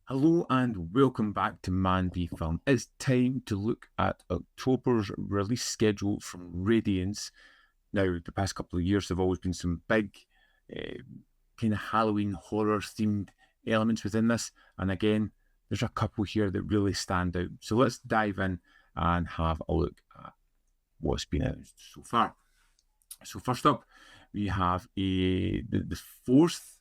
Hello and welcome back to ManVFilm. It's time to look at October's release schedule from Radiance. Now, the past couple of years have always been some big uh, kind of Halloween horror themed elements within this. And again, there's a couple here that really stand out. So let's dive in and have a look at what's been announced so far. So first up, we have the fourth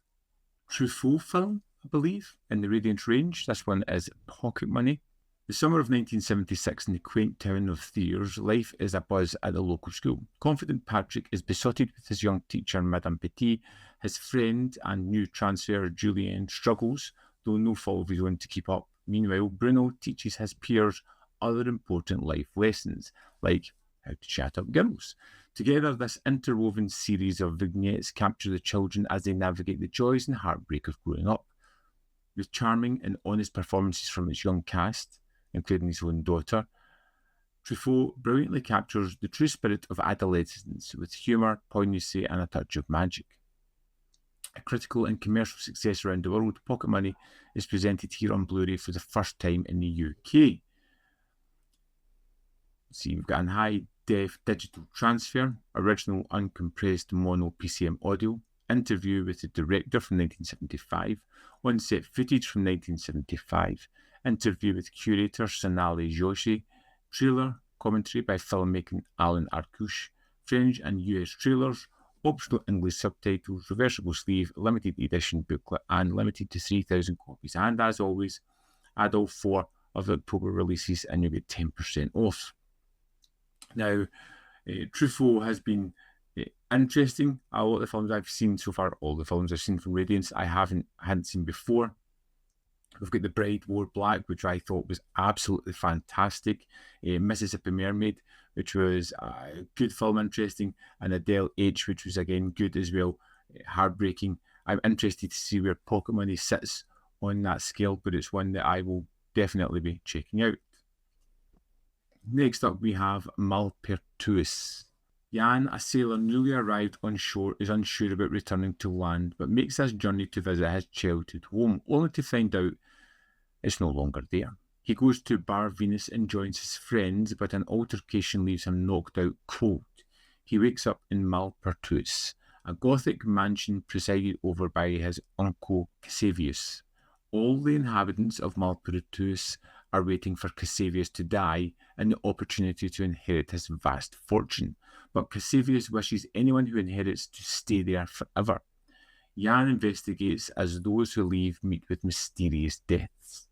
Truffaut film, I believe, in the Radiance range. This one is Pocket Money. The summer of 1976 in the quaint town of Thiers, life is abuzz at the local school. Confident Patrick is besotted with his young teacher, Madame Petit. His friend and new transfer, Julien, struggles, though no fault of his own, to keep up. Meanwhile, Bruno teaches his peers other important life lessons, like how to chat up girls. Together, this interwoven series of vignettes capture the children as they navigate the joys and heartbreak of growing up. With charming and honest performances from its young cast, including his own daughter, Truffaut brilliantly captures the true spirit of adolescence with humour, poignancy, and a touch of magic. A critical and commercial success around the world, Pocket Money is presented here on Blu-ray for the first time in the UK. See, you've got a high-def digital transfer, original uncompressed mono PCM audio, interview with the director from 1975, on-set footage from 1975, interview with curator Sonali Joshi, trailer, commentary by filmmaker Alan Arkush, French and US trailers, optional English subtitles, reversible sleeve, limited edition booklet, and limited to 3,000 copies. And as always, add all 4 of the October releases and you'll get 10% off. Now, Truffaut has been interesting. A lot of the films I've seen so far, all the films I've seen from Radiance, I hadn't seen before. We've got The Bride Wore Black, which I thought was absolutely fantastic. Mississippi Mermaid, which was a good film, interesting. And Adele H, which was again good as well, heartbreaking. I'm interested to see where Pocket Money sits on that scale, but it's one that I will definitely be checking out. Next up, we have Malpertuis. Jan, a sailor newly arrived on shore, is unsure about returning to land, but makes this journey to visit his childhood home, only to find out it's no longer there. He goes to Bar Venus and joins his friends, but an altercation leaves him knocked out cold. He wakes up in Malpertuis, a Gothic mansion presided over by his uncle Casavius. All the inhabitants of Malpertuis are waiting for Casavius to die and the opportunity to inherit his vast fortune, but Casavius wishes anyone who inherits to stay there forever. Jan investigates as those who leave meet with mysterious deaths.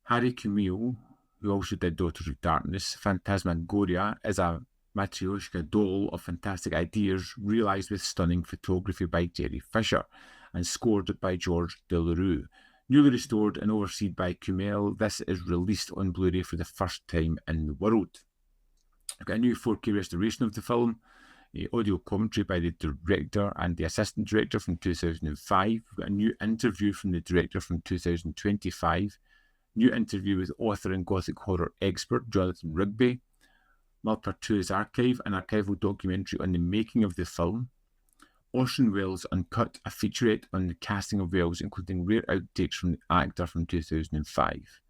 Harry Camille, who also did Daughters of Darkness, Phantasmagoria, is a Matryoshka doll of fantastic ideas realised with stunning photography by Jerry Fisher and scored by George Delarue. Newly restored and overseen by Kumel, this is released on Blu-ray for the first time in the world. I've got a new 4K restoration of the film, audio commentary by the director and the assistant director from 2005. We've got a new interview from the director from 2025. New interview with author and Gothic horror expert Jonathan Rigby. Malpertuis Archive, an archival documentary on the making of the film. Orson Welles Uncut, a featurette on the casting of Welles, including rare outtakes from the actor from 2005.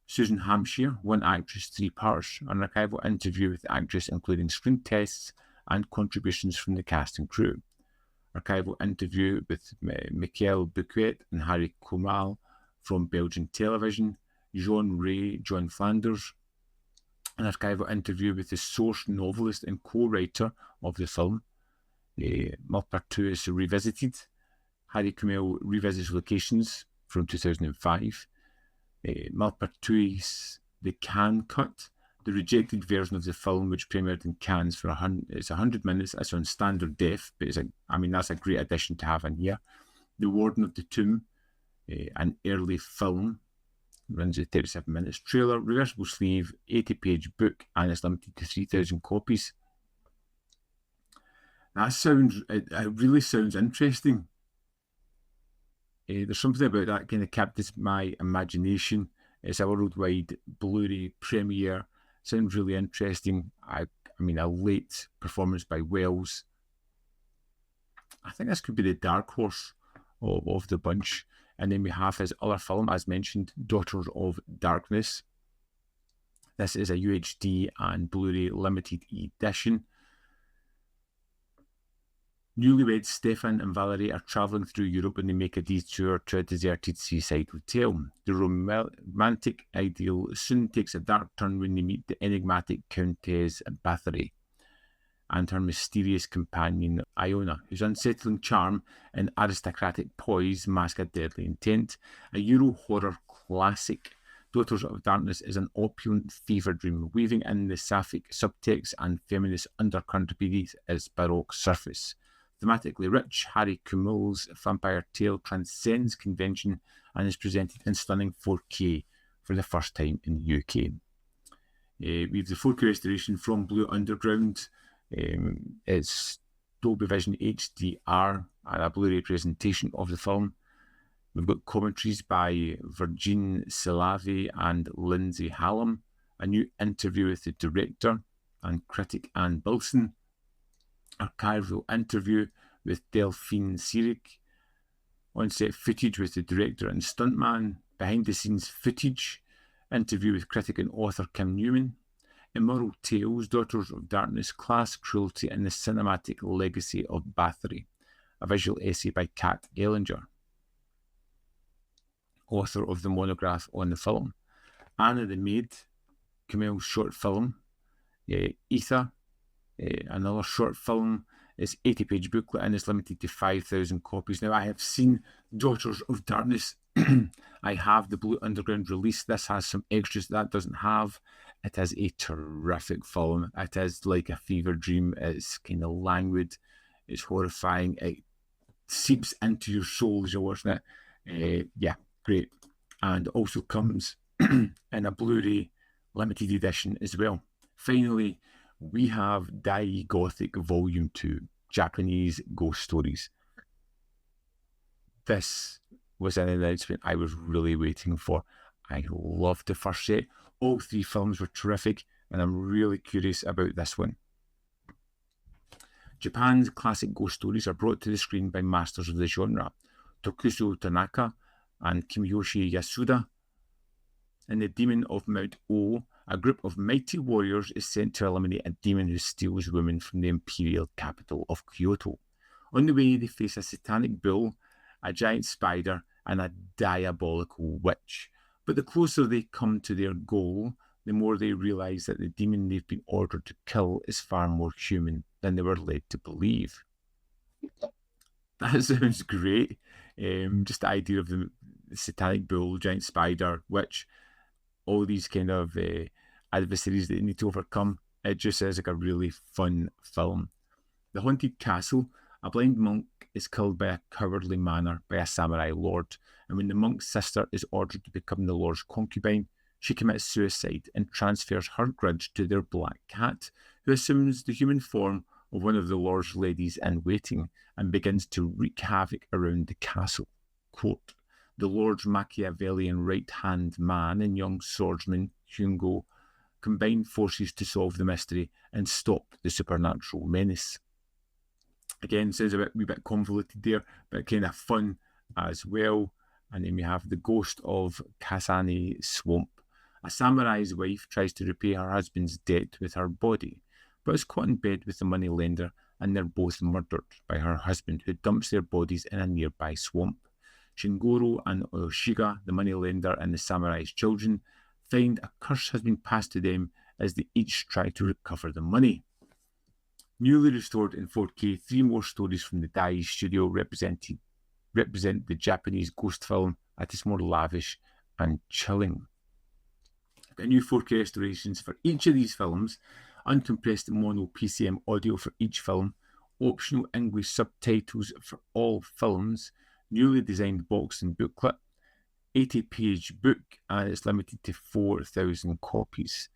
Susan Hampshire, One Actress, Three Parts, an archival interview with the actress, including screen tests and contributions from the cast and crew. Archival interview with Michael Bouquet and Harry Comal from Belgian television. Jean Ray, John Flanders. An archival interview with the source novelist and co-writer of the film. Malpertuis Revisited. Harry Camille revisits locations from 2005. Malpertuis The Cannes Cut, the rejected version of the film which premiered in Cannes for 100 minutes. It's on standard def, but that's a great addition to have in here. The Warden of the Tomb, an early film, runs at 37 minutes. Trailer, reversible sleeve, 80-page book, and it's limited to 3,000 copies. It really sounds interesting. There's something about that kind of captures my imagination. It's a worldwide Blu-ray premiere. Sounds really interesting. A late performance by Welles. I think this could be the dark horse of the bunch. And then we have his other film, as mentioned, Daughters of Darkness. This is a UHD and Blu-ray limited edition. Newlyweds Stefan and Valerie are travelling through Europe when they make a detour to a deserted seaside hotel. The romantic ideal soon takes a dark turn when they meet the enigmatic Countess Bathory and her mysterious companion Iona, whose unsettling charm and aristocratic poise mask a deadly intent. A Euro horror classic, Daughters of Darkness is an opulent fever dream, weaving in the sapphic subtext and feminist undercurrent beneath its baroque surface. Thematically rich, Harry Kummel's vampire tale transcends convention and is presented in stunning 4K for the first time in the UK. We have the 4K restoration from Blue Underground. It's Dolby Vision HDR and a Blu-ray presentation of the film. We've got commentaries by Virgin Silavi and Lindsay Hallam, a new interview with the director and critic Anne Bilson, archival interview with Delphine Seyrig, on-set footage with the director and stuntman, behind-the-scenes footage, interview with critic and author Kim Newman, Immoral Tales, Daughters of Darkness, Class, Cruelty and the Cinematic Legacy of Bathory, a visual essay by Kat Ellinger, author of the monograph on the film, Anna the Maid, Kumail's short film, Ether, another short film, is 80-page booklet and is limited to 5,000 copies. Now, I have seen Daughters of Darkness. I have the Blue Underground release. This has some extras that doesn't have. It is a terrific film. It is like a fever dream. It's kind of languid. It's horrifying. It seeps into your soul as you're watching it. Yeah, great. And also comes in a Blu-ray limited edition as well. Finally, we have Dai Gothic Volume 2, Japanese Ghost Stories. This was an announcement I was really waiting for. I loved the first set. All three films were terrific, and I'm really curious about this one. Japan's classic ghost stories are brought to the screen by masters of the genre, Tokuso Tanaka and Kimiyoshi Yasuda. In The Demon of Mount O, a group of mighty warriors is sent to eliminate a demon who steals women from the imperial capital of Kyoto. On the way, they face a satanic bull, a giant spider, and a diabolical witch. But the closer they come to their goal, the more they realise that the demon they've been ordered to kill is far more human than they were led to believe. That sounds great. Just the idea of the satanic bull, giant spider, witch, all these kind of adversaries that they need to overcome. It just is like a really fun film. The Haunted Castle. A blind monk is killed by a cowardly manner by a samurai lord, and when the monk's sister is ordered to become the lord's concubine, she commits suicide and transfers her grudge to their black cat, who assumes the human form of one of the lord's ladies in waiting and begins to wreak havoc around the castle. Quote, the lord's Machiavellian right-hand man and young swordsman Hungo combine forces to solve the mystery and stop the supernatural menace. Again, sounds a wee bit convoluted there, but kind of fun as well. And then we have the ghost of Kasane Swamp. A samurai's wife tries to repay her husband's debt with her body, but is caught in bed with the moneylender, and they're both murdered by her husband, who dumps their bodies in a nearby swamp. Shingoro and Oyoshiga, the moneylender and the samurai's children, find a curse has been passed to them as they each try to recover the money. Newly restored in 4K, 3 more stories from the Dai studio represent the Japanese ghost film at its more lavish and chilling. Got new 4K restorations for each of these films, uncompressed mono PCM audio for each film, optional English subtitles for all films, newly designed box and booklet, 80-page book, and it's limited to 4,000 copies.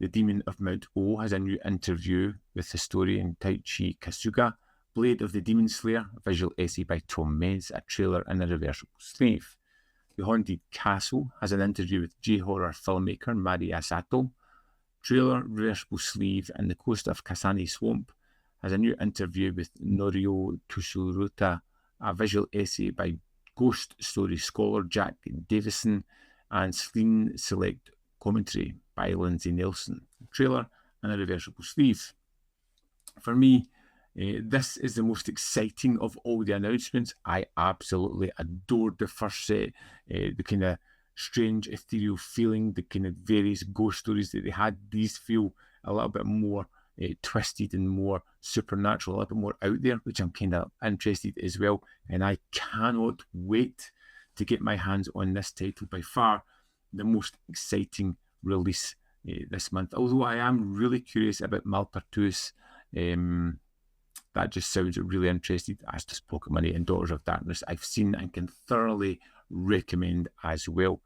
The Demon of Mount O has a new interview with historian Taichi Kasuga, Blade of the Demon Slayer, a visual essay by Tom Mez, a trailer and a reversible sleeve. The Haunted Castle has an interview with J-horror filmmaker Maria Sato, trailer, reversible sleeve, and The Coast of Kasane Swamp has a new interview with Norio Tsuruta, a visual essay by Ghost Story scholar Jack Davison, and Screen Select commentary by Lindsay Nelson, a trailer and a reversible sleeve. For me, this is the most exciting of all the announcements. I absolutely adored the first set, the kind of strange ethereal feeling, the kind of various ghost stories that they had. These feel a little bit more twisted and more supernatural, a little bit more out there, which I'm kind of interested as well. And I cannot wait to get my hands on this title. By far the most exciting release this month. Although I am really curious about Malpertuis. That just sounds really interesting, as does Pocket Money and Daughters of Darkness. I've seen and can thoroughly recommend as well.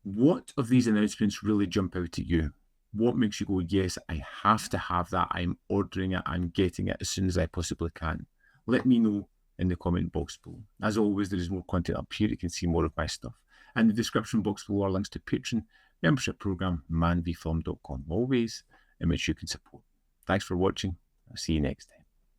What of these announcements really jump out at you? What makes you go, yes, I have to have that, I'm ordering it, I'm getting it as soon as I possibly can? Let me know in the comment box below. As always, there is more content up here. You can see more of my stuff. And the description box below are links to Patreon, membership program, manvfilm.com, always in which you can support. Thanks for watching. I'll see you next time.